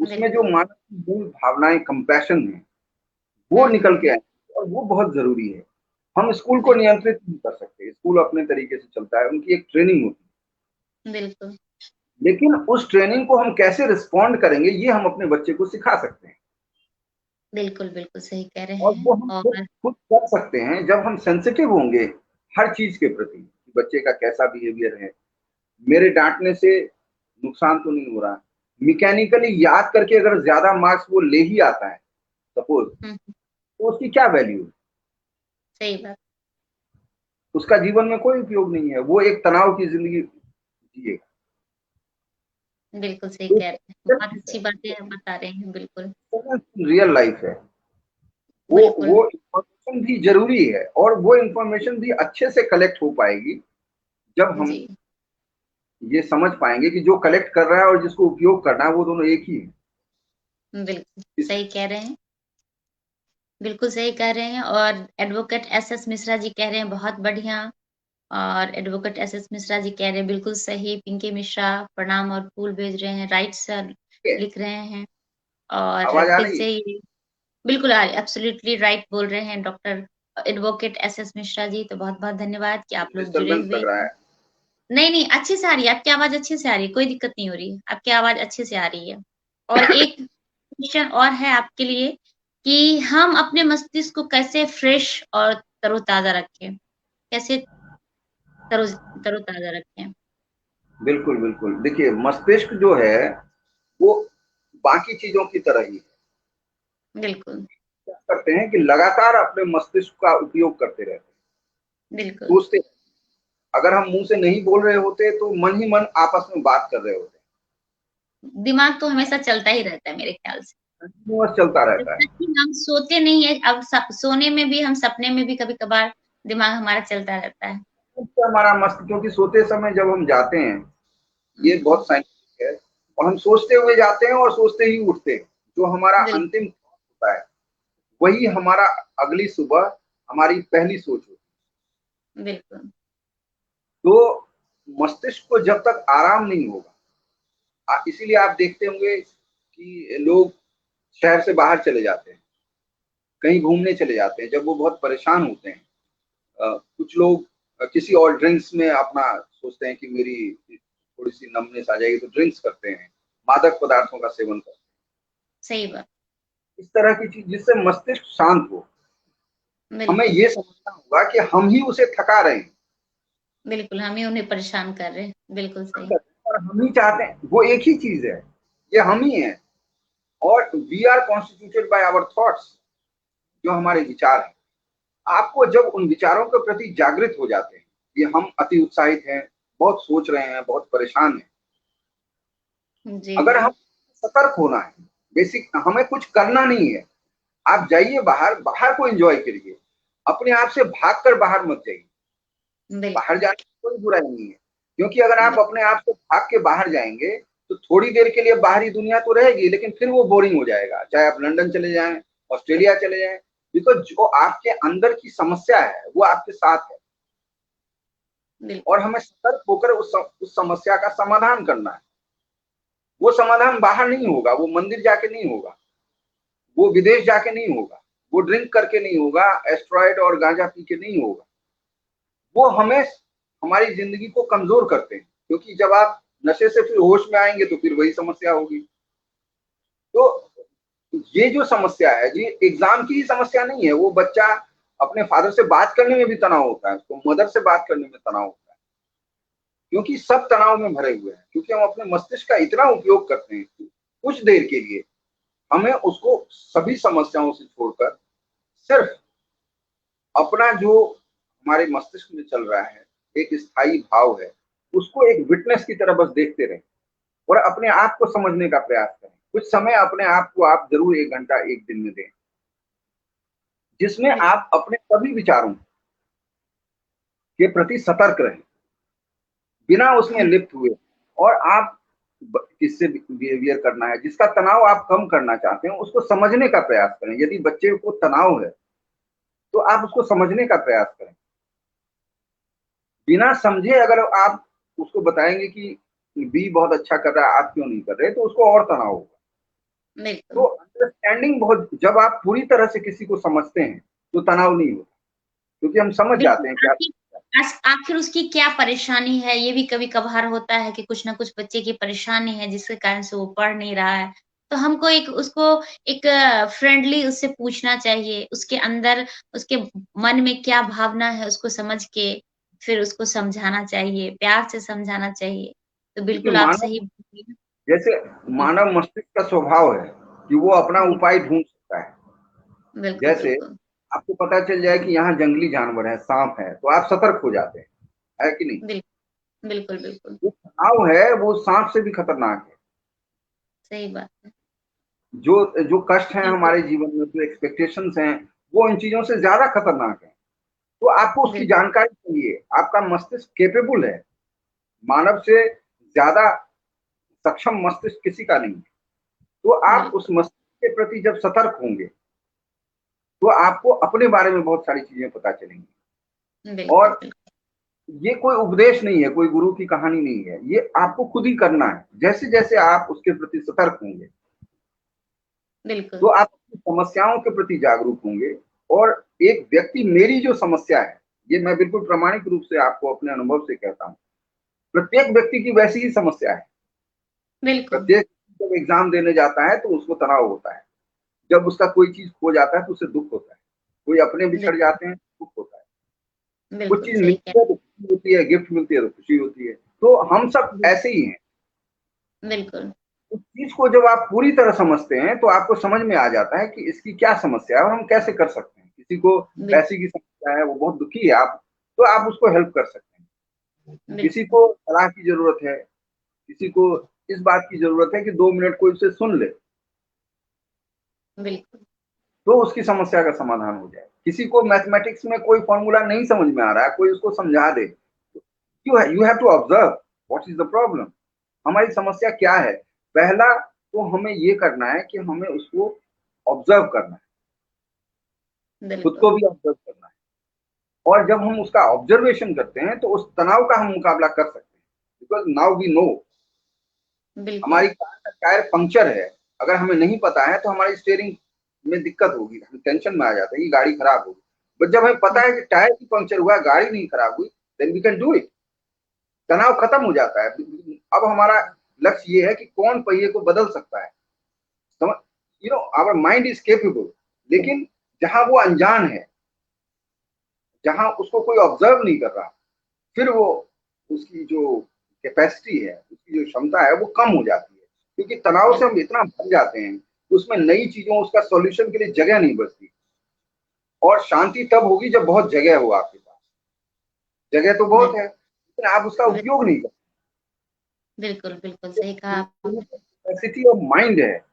उसमें जो मानव की मूल भावनाएं, कंपैशन है, वो निकल के आए और वो बहुत जरूरी है। हम स्कूल को नियंत्रित नहीं कर सकते, स्कूल अपने तरीके से चलता है, उनकी एक ट्रेनिंग होती है। बिल्कुल लेकिन उस ट्रेनिंग को हम कैसे रिस्पॉन्ड करेंगे, ये हम अपने बच्चे को सिखा सकते हैं। बिल्कुल बिल्कुल सही कह रहे और हैं। वो हम खुद और खुद कर सकते हैं जब हम सेंसिटिव होंगे हर चीज के प्रति, बच्चे का कैसा बिहेवियर है, मेरे डांटने से नुकसान तो नहीं हो रहा, मैकेनिकली याद करके अगर ज्यादा मार्क्स वो ले ही आता है सपोज, तो उसकी क्या वैल्यू है? सही बात, उसका जीवन में कोई उपयोग नहीं है, वो एक तनाव की जिंदगी जिएगा। बिल्कुल सही तो कह रहे हैं, बहुत अच्छी बातें आप बता रहे हैं। बिल्कुल रियल लाइफ है, वो बिल्कुल वो इंफॉर्मेशन भी जरूरी है, और वो इंफॉर्मेशन भी अच्छे से कलेक्ट हो पाएगी जब हम जी, ये समझ पाएंगे कि जो कलेक्ट कर रहा है और जिसको उपयोग करना है वो दोनों एक ही है। बिल्कुल इस सही कह रहे हैं। बिल्कुल सही कह रहे हैं। और एडवोकेट एसएस मिश्रा जी कह रहे हैं बहुत बढ़िया। और एडवोकेट एसएस मिश्रा जी कह रहे हैं बिल्कुल सही। पिंकी मिश्रा प्रणाम और फूल भेज रहे हैं, राइट सर लिख रहे हैं। और आवाज आ फिर रही है? से ये बिल्कुल एब्सोल्युटली राइट बोल रहे हैं doctor advocate SS Mishra ji. तो बहुत-बहुत धन्यवाद कि आप लोग जुड़े डिस्टरबेंस हुए लग रहा हैं। है। नहीं, नहीं अच्छे से आ रही है, आपकी आवाज़ अच्छे से आ रही है, कोई दिक्कत नहीं हो रही है। आपकी आवाज़ अच्छे से आ रही है। और एक क्वेश्चन और है आपके लिए कि हम अपने मस्तिष्क को कैसे फ्रेश और तरोताज़ा रखें? कैसे तरो तरोताज़ा रखें? बिल्कुल बिल्कुल, देखिए मस्तिष्क जो है वो बाकी चीजों की तरह ही है। बिल्कुल, क्या करते हैं कि लगातार अपने मस्तिष्क का उपयोग करते रहते हैं, बिल्कुल। सोचते हैं। अगर हम मुंह से नहीं बोल रहे होते तो मन ही मन आपस में बात कर रहे होते दिमाग तो हमेशा चलता ही रहता है मेरे ख्याल से। हैं, कंटिन्यूअस चलता जब रहता है। तक कि हम सोते नहीं है, अब सोने में भी हम सपने में भी कभी-कभार दिमाग हमारा चलता रहता है। तो हमारा मस्त, क्योंकि सोते समय जब हम जाते हैं, ये हुँ, बहुत साइंटिफिक है, और हम सोचते हुए जाते हैं और सोचते ही उठते हैं। जो हमारा बिल्कुल, अंतिम होता है वही हमारा अगली सुबह हमारी पहली सोच होती बिल्कुल। है। तो मस्तिष्क को जब तक आराम नहीं होगा, इसीलिए आप देखते होंगे कि लोग शहर से बाहर चले जाते हैं, कहीं घूमने चले जाते हैं जब वो बहुत परेशान होते हैं। कुछ लोग किसी और ड्रिंक्स में अपना सोचते हैं कि मेरी थोड़ी सी नमनेस आ जाएगी, तो ड्रिंक्स करते हैं, मादक पदार्थों का सेवन करते सही बात, हैं, इस तरह की चीज जिससे मस्तिष्क शांत हो। हमें बिल्कुल। ये समझना होगा कि हम ही उसे थका रहे हैं, बिल्कुल, हम ही उन्हें परेशान कर रहे हैं। बिल्कुल सही। और हम ही चाहते हैं, वो एक ही चीज है, ये हम ही है। और we are constituted by our thoughts, जो हमारे विचार हैं। आपको जब उन विचारों के प्रति जागृत हो जाते हैं कि हम अति उत्साहित हैं, बहुत सोच रहे हैं, बहुत परेशान हैं, जी, अगर जी। हम सतर्क होना है, बेसिक हमें कुछ करना नहीं है। आप जाइए बाहर, बाहर को एंजॉय करिए, अपने आप से भाग कर बाहर मत जाइए। बाहर बिल्कुल, जाने में कोई बुराई नहीं है, क्योंकि अगर आप बिल अपने आप से भाग के बाहर जाएंगे तो थोड़ी देर के लिए बाहरी दुनिया तो रहेगी, लेकिन फिर वो बोरिंग हो जाएगा। चाहे आप लंदन चले जाएं, ऑस्ट्रेलिया चले जाएं, बिकॉज जो आपके अंदर की समस्या है वो आपके साथ है, और बिल्कुल, हमें सतर्क होकर उस समस्या का समाधान करना है। वो समाधान बाहर नहीं होगा, वो मंदिर जाके नहीं होगा, वो विदेश जाके नहीं होगा, वो ड्रिंक करके नहीं होगा, एस्ट्रॉइड और गांजा पी के नहीं होगा। वो हमें हमारी जिंदगी को कमजोर करते हैं, क्योंकि जब आप नशे से फिर होश में आएंगे तो फिर वही समस्या होगी। तो ये जो समस्या है जी, एग्जाम की ही समस्या नहीं है। वो बच्चा अपने फादर से बात करने में भी तनाव होता है, उसको मदर से बात करने में तनाव होता है, क्योंकि सब तनाव में भरे हुए हैं, क्योंकि हम अपने मस्तिष्क का इतना उपयोग करते हैं कि कुछ देर के लिए हमें उसको सभी समस्याओं से छोड़कर सिर्फ अपना जो हमारे मस्तिष्क में चल रहा है, एक स्थायी भाव है, उसको एक विटनेस की तरह बस देखते रहें, और अपने आप को समझने का प्रयास करें। कुछ समय अपने आप को आप जरूर 1 घंटा एक दिन में दें, जिसमें बिल आप अपने सभी विचारों के प्रति सतर्क रहें, बिना उसमें हुँ, लिप्त हुए। और आप किससे बिहेवियर करना है, जिसका तनाव आप कम करना चाहते हैं, उसको समझने का प्रयास करें। यदि बच्चे को तनाव है तो आप उसको समझने का प्रयास करें। बिना समझे अगर आप उसको बताएंगे कि बी बहुत अच्छा कर रहा है, आप क्यों नहीं कर रहे, तो उसको और तनाव होगा। बिल्कुल। तो अंडरस्टैंडिंग बहुत, जब आप पूरी तरह से किसी को समझते हैं तो तनाव नहीं होता, क्योंकि हम समझ बिल्कुल, जाते हैं क्या। आखिर उसकी क्या परेशानी है, ये भी कभी-कभार होता है कि कुछ न कुछ बच्चे की परेशानी है जिसके कारण से वो पढ़ नहीं रहा है। तो हमको उसको एक फ्रेंडली उससे पूछना चाहिए, उसके अंदर उसके मन में क्या भावना है उसको समझ के फिर उसको समझाना चाहिए, प्यार से समझाना चाहिए। तो देखिए, बिल्कुल आप सही बोल रही हैं। जैसे जी, मानव मस्तिष्क का स्वभाव है कि वो अपना जी, उपाय ढूंढ सकता है। बिल्कुल, जैसे बिल्कुल। आपको पता चल जाए कि यहाँ जंगली जानवर है, सांप है, तो आप सतर्क हो जाते हैं, है कि नहीं? बिल बिल्कुल, बिल्कुल। जो तनाव है वो सांप से भी खतरनाक है। सही बात है। जो जो कष्ट है बिल्कुल, हमारे जीवन में, जो एक्सपेक्टेशंस हैं, वो इन चीजों से ज्यादा खतरनाक है। तो आपको उसकी बिल्कुल, जानकारी चाहिए। आपका मस्तिष्क कैपेबल है, मानव से ज्यादा सक्षम मस्तिष्क किसी का नहीं है। तो आप उस बिल्कुल, मस्तिष्क के प्रति जब सतर्क होंगे, तो आपको अपने बारे में बहुत सारी चीजें पता चलेंगी। बिल्कुल, और बिल्कुल, ये कोई उपदेश नहीं है, कोई गुरु की कहानी नहीं है, ये आपको खुद ही करना है। जैसे जैसे आप उसके प्रति सतर्क होंगे, बिल्कुल। तो आप अपनी समस्याओं के प्रति जागरूक होंगे। और एक व्यक्ति, मेरी जो समस्या है, ये मैं बिल्कुल प्रामाणिक रूप से आपको अपने अनुभव से कहता हूँ, प्रत्येक व्यक्ति की वैसी ही समस्या है। बिल्कुल, प्रत्येक जब एग्जाम देने जाता है तो उसको तनाव होता है। जब उसका कोई चीज खो जाता है तो उसे दुख होता है। कोई अपने बिछड़ बिल्कुल, जाते हैं, दुख होता है। कुछ बिल्कुल, चीज सही कह मिलती है तो खुशी होती है, गिफ्ट मिलती है तो खुशी होती है। तो हम सब बिल ऐसे ही हैं। बिल्कुल, उस चीज को जब आप पूरी तरह समझते हैं तो आपको समझ में आ जाता है कि इसकी क्या समस्या है और हम कैसे कर सकते हैं। किसी को बिल पैसे की समस्या है, वो बहुत दुखी है, आप तो आप उसको हेल्प कर सकते हैं। किसी बिल्कुल, को सलाह की जरूरत है, किसी को इस बात की जरूरत है कि 2 मिनट कोई उसे सुन ले, बिल्कुल, तो उसकी समस्या का समाधान हो जाए। किसी को मैथमेटिक्स में कोई फॉर्मूला नहीं समझ में आ रहा है, कोई उसको समझा दे। You have to observe what is the problem, हमारी समस्या क्या है। पहला तो हमें ये करना है कि हमें उसको ऑब्जर्व करना है, खुद बिल्कुल, को भी ऑब्जर्व करना है। और जब हम उसका ऑब्जर्वेशन करते हैं तो उस तनाव का हम मुकाबला कर सकते हैं, बिकॉज नाउ वी नो। बिल्कुल, हमारी कार का टायर पंक्चर है, अगर हमें नहीं पता है तो हमारी स्टीयरिंग में दिक्कत होगी, हम टेंशन में आ जाते हैं कि गाड़ी खराब होगी। बट जब हमें पता बिल है कि टायर ही पंक्चर हुआ, गाड़ी नहीं खराब हुई, then we can do it. तनाव खत्म हो जाता है। अब हमारा लक्ष्य ये है कि कौन पहिए को बदल सकता है। समझ, आवर माइंड इज केपेबल। लेकिन जहां वो अनजान है, जहां उसको कोई ऑब्जर्व नहीं कर रहा, फिर वो, उसकी जो कैपेसिटी है, उसकी जो क्षमता है वो कम हो जाती है। क्योंकि तनाव बिल से हम इतना भर जाते हैं, उसमें नई चीजों, उसका सॉल्यूशन के लिए जगह नहीं बचती। और शांति तब होगी जब बहुत जगह हो आपके पास। जगह तो बहुत बिल है, लेकिन आप उसका बिल उपयोग नहीं करते। बिल्कुल, बिल्कुल, सही कहा आपने। कैपेसिटी ऑफ माइंड है,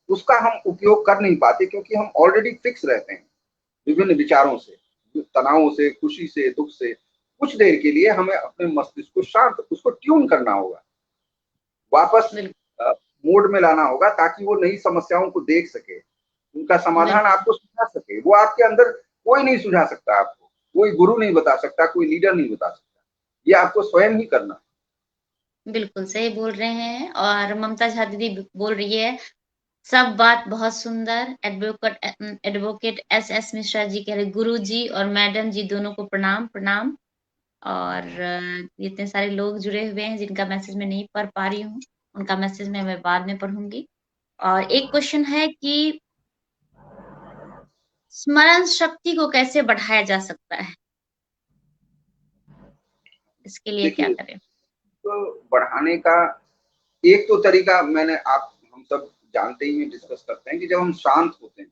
उसका हम उपयोग कर नहीं पाते, क्योंकि हम ऑलरेडी फिक्स रहते हैं विभिन्न विचारों से, तनावों से, खुशी से, दुख से। कुछ देर के लिए हमें अपने मस्तिष्क को शांत, उसको ट्यून करना होगा, वापस बिल मोड में लाना होगा, ताकि वो नई समस्याओं को देख सके, उनका समाधान बिल्कुल, आपको सुझा सके। वो आपके अंदर कोई नहीं सुझा सकता आपको, कोई गुरु नहीं बता सकता, कोई लीडर नहीं बता सकता, ये आपको स्वयं ही करना है। बिल्कुल सही बोल रहे हैं और ममता झा दीदी बोल रही है, सब बात बहुत सुंदर। एडवोकेट एस मिश्रा जी कह रहे गुरुजी और मैडम जी दोनों को प्रणाम, प्रणाम। और इतने सारे लोग जुड़े हुए हैं जिनका मैसेज मैं नहीं पढ़ पा रही हूँ, उनका मैसेज मैं बाद में पढ़ूँगी। और एक क्वेश्चन है कि स्मरण शक्ति को कैसे बढ़ाया जा सकता है? इसके लिए क्या देखिए, करें? तो बढ़ाने का एक तो तरीका, मैंने आप हम सब जानते ही हैं, डिस्कस करते हैं कि जब हम शांत होते हैं,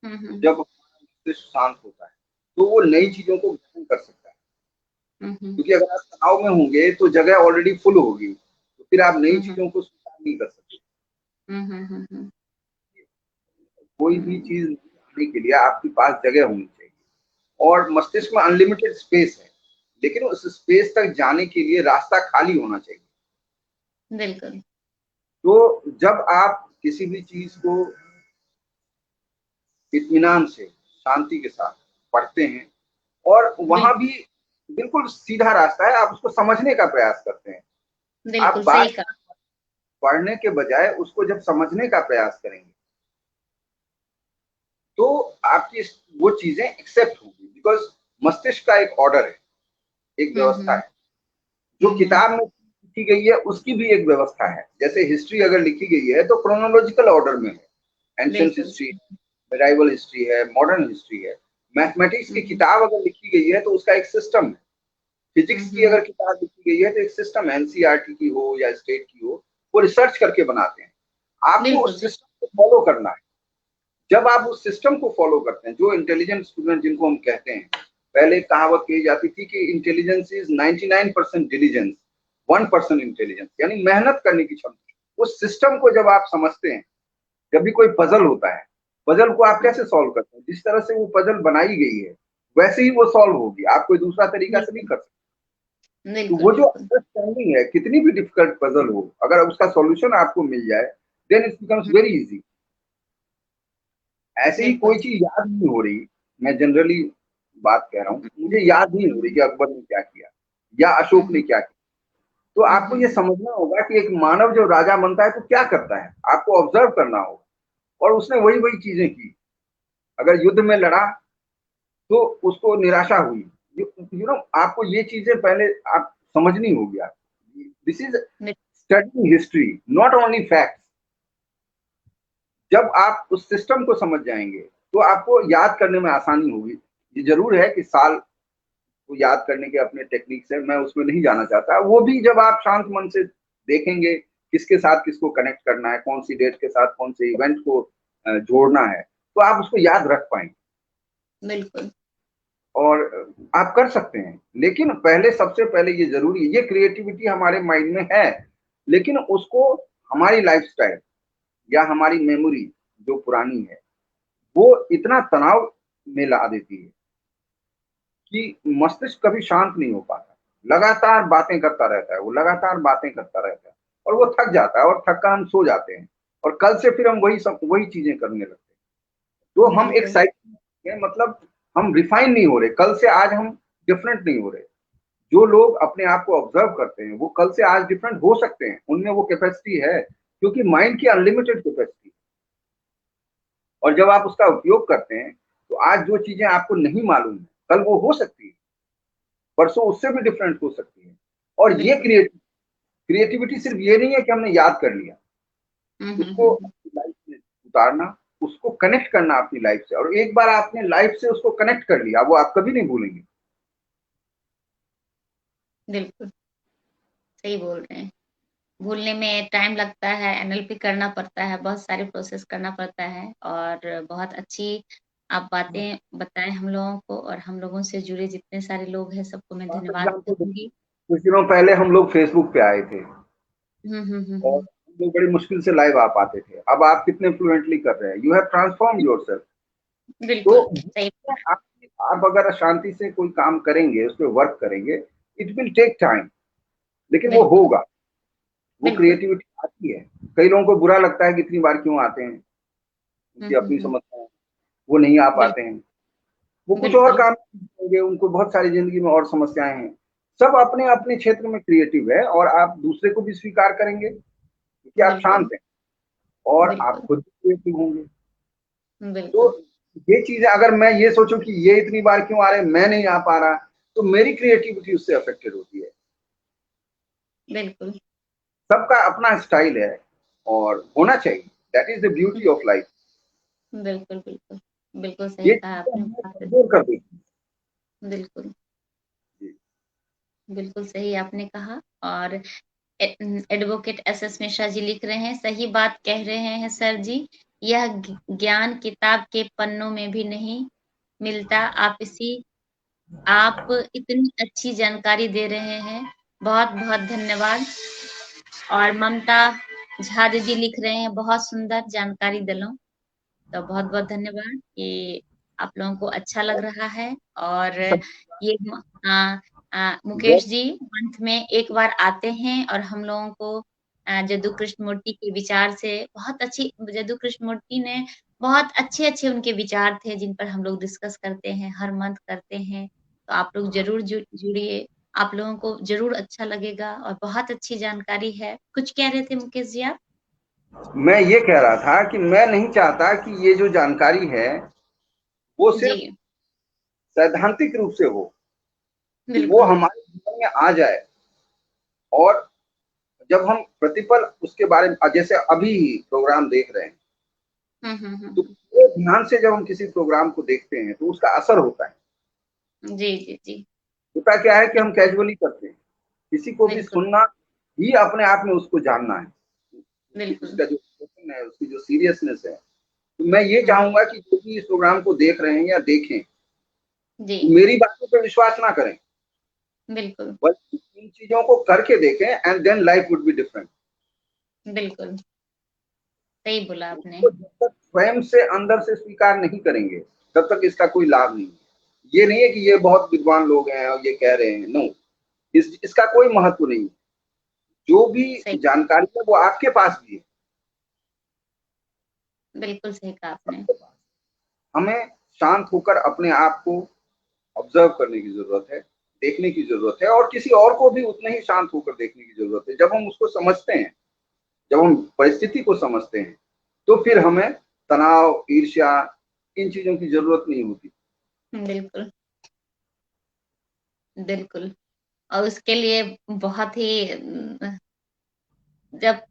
हुँ, हुँ। जब हमारा मस्तिष्क शांत होता है, तो वो नई हुँ, चीजों को ग्रहण कर सकता है। हुँ, हुँ। क्योंकि अगर आप तनाव में होंगे तो जगह ऑलरेडी फुल होगी, तो फिर आप नई हुँ, हुँ। चीजों को स्वीकार नहीं कर सकते। हुँ, हुँ, हुँ, हुँ। कोई भी हुँ, चीज आने के लिए आपके पास जगह होनी चाहिए। और मस्तिष्क में अनलिमिटेड स्पेस है, लेकिन उस स्पेस तक जाने के लिए रास्ता खाली होना चाहिए। बिल्कुल, तो जब आप किसी भी चीज को इत्मीनान से, शांति के साथ पढ़ते हैं, और वहां बिल्कुल, भी बिल्कुल सीधा रास्ता है, आप उसको समझने का प्रयास करते हैं। आप बिल्कुल बार सही कहा। पढ़ने के बजाय उसको जब समझने का प्रयास करेंगे तो आपकी वो चीजें एक्सेप्ट होंगी, बिकॉज मस्तिष्क का एक ऑर्डर है, एक व्यवस्था है। जो किताब में लिखी गई है उसकी भी एक व्यवस्था है। जैसे हिस्ट्री अगर लिखी गई है तो क्रोनोलॉजिकल ऑर्डर में है, एंशिएंट हिस्ट्री, मेडाइवल हिस्ट्री है, मॉडर्न हिस्ट्री है। मैथमेटिक्स की किताब अगर लिखी गई है तो उसका एक सिस्टम है। फिजिक्स की अगर किताब लिखी गई है तो एक सिस्टम, एनसीईआरटी की हो या स्टेट की हो, वो रिसर्च करके बनाते हैं। आपको उस सिस्टम को फॉलो करना है। जब आप उस सिस्टम को फॉलो करते हैं, जो इंटेलिजेंट स्टूडेंट जिनको हम कहते हैं, पहले कहावत कही जाती थी कि इंटेलिजेंस इज 99% डिलीजेंस, 1% इंटेलिजेंस, यानी मेहनत करने की क्षमता। उस सिस्टम को जब आप समझते हैं, जब भी कोई पजल होता है, पजल को आप कैसे सॉल्व करते हैं? जिस तरह से वो पजल बनाई गई है वैसे ही वो सॉल्व होगी, आप कोई दूसरा तरीका से नहीं कर सकते। तो वो जो अंडरस्टैंडिंग है, कितनी भी डिफिकल्ट पजल हो, अगर उसका सॉल्यूशन आपको मिल जाए, then it becomes very easy. ऐसे ही कोई चीज याद नहीं हो रही, मैं जनरली बात कह रहा हूँ, मुझे याद नहीं हो रही कि अकबर ने क्या किया या अशोक ने क्या किया। तो आपको ये समझना होगा कि एक मानव जो राजा बनता है तो क्या करता है, आपको ऑब्जर्व करना होगा। और उसने वही वही चीजें की। अगर युद्ध में लड़ा तो उसको निराशा हुई। यू नो, आपको ये चीजें पहले आप समझनी होगी। आप, this is studying history, not only facts. जब आप उस सिस्टम को समझ जाएंगे तो आपको याद करने में आसानी होगी। ये जरूर है कि साल को याद करने के अपने टेक्निक्स है, मैं उसमें नहीं जाना चाहता। वो भी जब आप शांत मन से देखेंगे किसके साथ किसको कनेक्ट करना है, कौन सी डेट के साथ कौन से इवेंट को जोड़ना है, तो आप उसको याद रख पाएंगे। बिल्कुल। और आप कर सकते हैं, लेकिन पहले, सबसे पहले ये जरूरी है, ये क्रिएटिविटी हमारे माइंड में है, लेकिन उसको हमारी लाइफस्टाइल या हमारी मेमोरी जो पुरानी है वो इतना तनाव में ला देती है कि मस्तिष्क कभी शांत नहीं हो पाता। लगातार बातें करता रहता है, वो लगातार बातें करता रहता है और वो थक जाता है, और थक कर हम सो जाते हैं, और कल से फिर हम वही चीजें करने लगते हैं। तो हम एक साइकिल में, मतलब हम रिफाइन नहीं हो रहे, कल से आज हम डिफरेंट नहीं हो रहे। जो लोग अपने आप को ऑब्जर्व करते हैं वो कल से आज डिफरेंट हो सकते हैं, उनमें वो कैपेसिटी है, क्योंकि माइंड की अनलिमिटेड कैपेसिटी। और जब आप उसका उपयोग करते हैं तो आज जो चीजें आपको नहीं मालूम है कल वो हो सकती है, परसों उससे भी डिफरेंट हो सकती है। और ये क्रिएटिविटी सिर्फ ये नहीं है कि हमने याद कर लिया, उसको अपनी लाइफ में उतारना, उसको कनेक्ट करना अपनी लाइफ से, और एक बार आपने लाइफ से उसको कनेक्ट कर लिया वो आप कभी नहीं भूलेंगे। बिल्कुल सही बोल रहे हैं। भूलने में टाइम लगता है, एनएलपी करना पड़ता है, बहुत सारे प्रोसेस करना पड़ता है, और बहुत अच्छी आप बातें बताएं हम लोगों को, और हम लोगों से जुड़े जितने सारे लोग हैं सबको मैं फॉर धन्यवाद एग्जाम्पल, कहूंगी। कुछ दिनों पहले हम लोग फेसबुक पे आए थे और हम्म। हम लोग बड़ी मुश्किल से लाइव आ पाते थे। अब आप कितने फ्लुएंटली कर रहे हैं, यू हैव ट्रांसफॉर्म योरसेल्फ। तो बिल्कुल सही बात। आप आप अगर शांति से कोई काम करेंगे, उस पर वर्क करेंगे, इट विल टेक टाइम, लेकिन वो बिल्कुल होगा। वो बिल्कुल। क्रिएटिविटी आती है। कई लोगों को बुरा लगता है कि इतनी बार क्यों आते हैं, उनकी अपनी हम्म। समस्या है, वो नहीं आ पाते बिल्कुल हैं, वो कुछ और बिल्कुल। काम करेंगे, उनको बहुत सारी जिंदगी में और समस्याएं हैं। सब अपने अपने क्षेत्र में क्रिएटिव है, और आप दूसरे को भी स्वीकार करेंगे क्योंकि आप बिल्कुल शांत हैं और आप बिल्कुल। खुद भी क्रिएटिव होंगे। तो बिल्कुल ये चीजें, अगर मैं ये सोचूं कि ये इतनी बार क्यों आ रहे हैं, मैं नहीं आ पा रहा, तो मेरी क्रिएटिविटी उससे अफेक्टेड होती है। बिल्कुल। सबका अपना स्टाइल है और होना चाहिए। That is the beauty of life. बिल्कुल बिल्कुल। बिल्कुल सही ये कहा चीजें आपने हमें बात। कमजोर कर देती हैं। बिल्कुल जी। बिल्कुल सही आपने कहा। और एडवोकेट एसएस मिश्रा जी लिख रहे हैं, सही बात कह रहे हैं सर जी, यह ज्ञान किताब के पन्नों में भी नहीं मिलता। आप इतनी अच्छी जानकारी दे रहे हैं, बहुत बहुत धन्यवाद। और ममता झा दीदी लिख रहे हैं, बहुत सुंदर जानकारी दिलो। तो बहुत बहुत धन्यवाद कि आप लोगों को अच्छा लग रहा है। और सब ये मुकेश जी मंथ में एक बार आते हैं और हम लोगों को जदू कृष्ण मूर्ति के विचार से बहुत अच्छी, जदू कृष्ण मूर्ति ने बहुत अच्छे अच्छे उनके विचार थे जिन पर हम लोग डिस्कस करते हैं, हर मंथ करते हैं। तो आप लोग जरूर जुड़िए। आप लोगों को ज़रूर अच्छा लगेगा और बहुत अच्छी जानकारी है। कुछ कह रहे थे मुकेश जी आप? मैं ये कह रहा था कि मैं नहीं चाहता कि ये जो जानकारी है वो सिर्फ जी, सैद्धांतिक रूप से हो, कि वो बिल्कुल। हमारे जीवन में आ जाए और जब हम प्रतिपल उसके बारे में जैसे अभी ही प्रोग्राम देख रहे हैं, हुँ, हुँ, हुँ, तो हुँ। पूरे ध्यान से जब हम किसी प्रोग्राम को देखते हैं तो उसका असर होता है। जी, जी, जी। होता क्या है कि हम बिल्कुल, कैजुअली करते हैं, किसी को भी बिल्कुल, सुनना ही अपने आप में उसको जानना है, बिल्कुल। उसका जो क्वेश्चन है, उसकी जो सीरियसनेस है। तो मैं ये हुँ, चाहूंगा कि जो भी इस प्रोग्राम को देख रहे हैं या देखें, जी, मेरी बातों पर विश्वास ना करें, बिल्कुल, बल्कि इन चीजों को करके देखें and then life would be different. बिल्कुल, सही बोला आपने। उसको जब तक स्वयं से अंदर से स्वीकार नहीं करेंगे, तब तक इसका कोई लाभ नहीं है। ये नहीं है कि ये बहुत विद्वान लोग हैं और ये कह रहे हैं, नो, इसका कोई महत्व नहीं। जो भी सही जानकारी है वो आपके पास भी है, बिल्कुल सही कहा आपने। सबके पास। हमें शांत होकर अपने आप को ऑब्जर्व करने की जरूरत है, देखने की जरूरत है, और किसी और को भी उतने ही शांत होकर देखने की जरूरत है। जब हम उसको समझते हैं, जब हम परिस्थिति को समझते हैं, तो फिर हमें तनाव, ईर्ष्या, इन चीजों की जरूरत नहीं होती। बिल्कुल, बिल्कुल और उसके लिए बहुत ही जब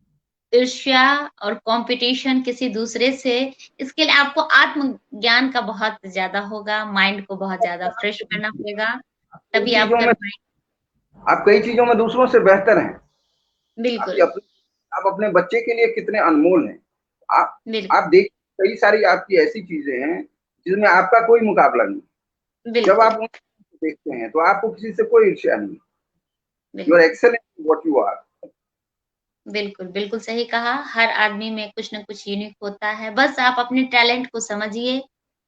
ईर्ष्या और कॉम्पिटिशन किसी दूसरे से इसके लिए आपको आत्मज्ञान का बहुत ज़्यादा होगा, माइंड को बहुत ज़्यादा फ्रेश करना पड़ेगा, कई तभी आप चीजों कर में पाएँगे। आप कई चीजों में दूसरों से बेहतर हैं। आपकी बिल्कुल, अपनी आप अपने बच्चे के लिए कितने अनमोल हैं। आप बिल्कुल, आप देख, कई सारी आपकी ऐसी चीजें हैं जिसमें आपका कोई मुकाबला नहीं। जब बिल्कुल, आप उन देखते हैं तो आपको किसी से कोई ईर्ष्या नहीं। यू आर बिल्कुल। Excellent what you are. बिल्कुल, बिल्कुल सही कहा। हर आदमी में कुछ न कुछ यूनिक होता है। बस आप अपने टैलेंट को समझिए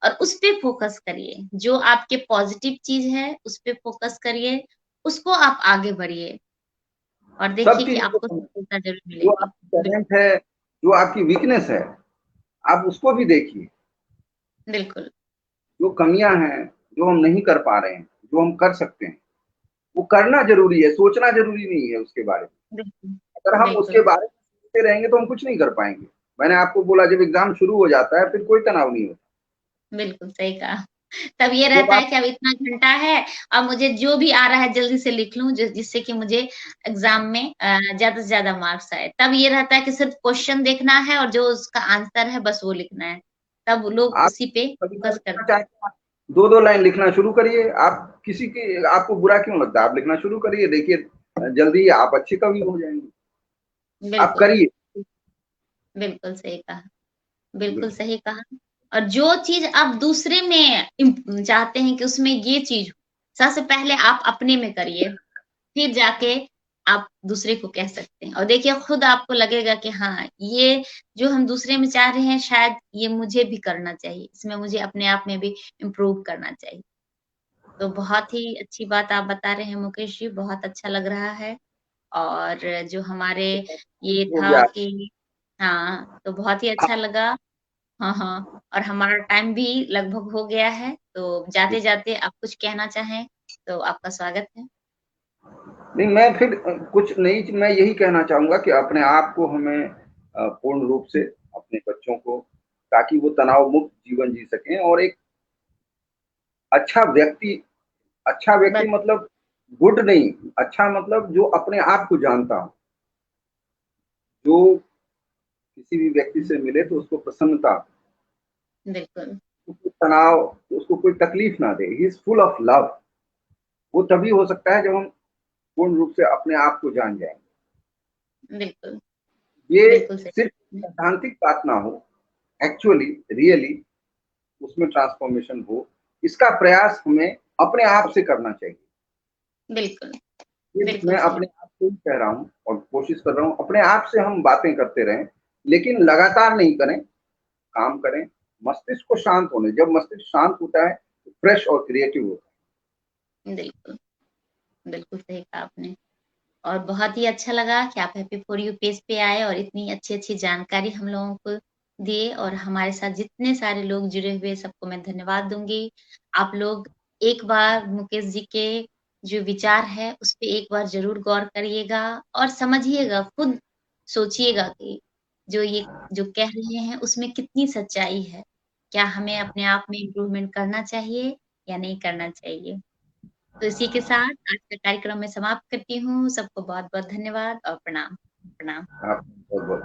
और उस पे फ़ोकस करिए। जो आपके पॉज़िटिव चीज़ है, उस पे फ़ोकस करिए, उसको आप आगे बढ़िए और सब देखिए कि चीजों को आपको समझिए, सफलता ज़रूर जो मिलेगी। आपकी टैलेंट है, जो आपकी वीकनेस है, आप उसको भी देखिए। बिल्कुल, जो कमियां हैं, जो हम नहीं कर पा रहे हैं, जो हम कर सकते हैं, वो करना जरूरी है, सोचना जरूरी नहीं है उसके बारे में। बिल्कुल, अगर हम उसके बिल्कुल, बारे में सोचते रहेंगे तो हम कुछ नहीं कर पाएंगे। मैंने आपको बोला, जब एग्जाम शुरू हो जाता है फिर कोई तनाव नहीं होता। बिल्कुल सही कहा। तब ये जब रहता है आप कि अब इतना घंटा है, अब मुझे जो भी आ रहा है जल्दी से लिख लूँ जिससे कि मुझे एग्ज़ाम में ज़्यादा से ज़्यादा मार्क्स आए। तब ये रहता है कि सिर्फ़ क्वेश्चन देखना है और जो उसका आंसर है बस वो लिखना है। तब लोग आप उसी पे कविता फ़ोकस लिखना करते हैं। चाहते हैं, दो दो लाइन लिखना शुरू करिए। आप किसी की, आपको बुरा क्यों लगता है, आप लिखना शुरू करिए, देखिए जल्दी ही आप अच्छे कवि हो जाएंगे। आप बिल्कुल, करिए। बिल्कुल सही कहा। बिल्कुल सही कहा और जो चीज़ आप दूसरे में चाहते हैं कि उसमें ये चीज़ हो, सबसे पहले आप अपने में करिए। फिर जाके आप दूसरे को कह सकते हैं और देखिए खुद आपको लगेगा कि हाँ, ये जो हम दूसरे में चाह रहे हैं शायद ये मुझे भी करना चाहिए। इसमें मुझे अपने आप में भी इम्प्रूव करना चाहिए। तो बहुत ही अच्छी बात आप बता रहे हैं मुकेश जी, बहुत अच्छा लग रहा है और जो हमारे ये हो था गया। कि हाँ, तो बहुत ही अच्छा लगा। हाँ, हाँ और हमारा टाइम भी लगभग हो गया है, तो जाते-जाते आप कुछ कहना चाहें, तो आपका स्वागत है। नहीं, मैं फिर कुछ नहीं, मैं यही कहना चाहूंगा कि अपने आप को हमें पूर्ण रूप से, अपने बच्चों को, ताकि वो तनाव मुक्त जीवन जी सकें और एक अच्छा व्यक्ति, अच्छा व्यक्ति बस मतलब गुड नहीं, अच्छा मतलब जो अपने आप को जानता हो, जो किसी भी व्यक्ति से मिले तो उसको प्रसन्नता, बिल्कुल, उसको तनाव, उसको कोई तकलीफ ना दे। He is full of love. वो तभी हो सकता है जब हम पूर्ण रूप से अपने आप को जान जाएंगे। बिल्कुल, ये बिल्कुल सही। सिर्फ सैद्धांतिक बात ना हो, एक्चुअली रियली उसमें ट्रांसफॉर्मेशन हो, इसका प्रयास हमें अपने आप से करना चाहिए। बिल्कुल, ये बिल्कुल मैं सही। अपने आप से ही कह रहा हूँ और कोशिश कर रहा हूँ, अपने आप से हम बातें करते रहें, लेकिन लगातार नहीं करें, काम करें। मस्तिष्क को शांत होने, जब मस्तिष्क शांत होता है तो फ्रेश और क्रिएटिव होता बिल्कुल, बिल्कुल सही कहा आपने और बहुत ही अच्छा लगा कि आप हैप्पी फॉर यू पेज पे आए और इतनी अच्छी-अच्छी जानकारी हम लोगों को दिए और हमारे साथ जितने सारे लोग जुड़े हुए सबको मैं धन्यवाद दूँगी। आप लोग एक बार मुकेश जी के जो विचार है उस पे एक बार ज़रूर गौर करिएगा और समझिएगा, खुद सोचिएगा कि जो कह रहे हैं उसमें कितनी सच्चाई है। क्या हमें अपने आप में इम्प्रूवमेंट करना चाहिए या नहीं करना चाहिए? तो इसी के साथ आज का कार्यक्रम मैं समाप्त करती हूँ। सबको बहुत-बहुत धन्यवाद और प्रणाम। प्रणाम। आप बहुत बहुत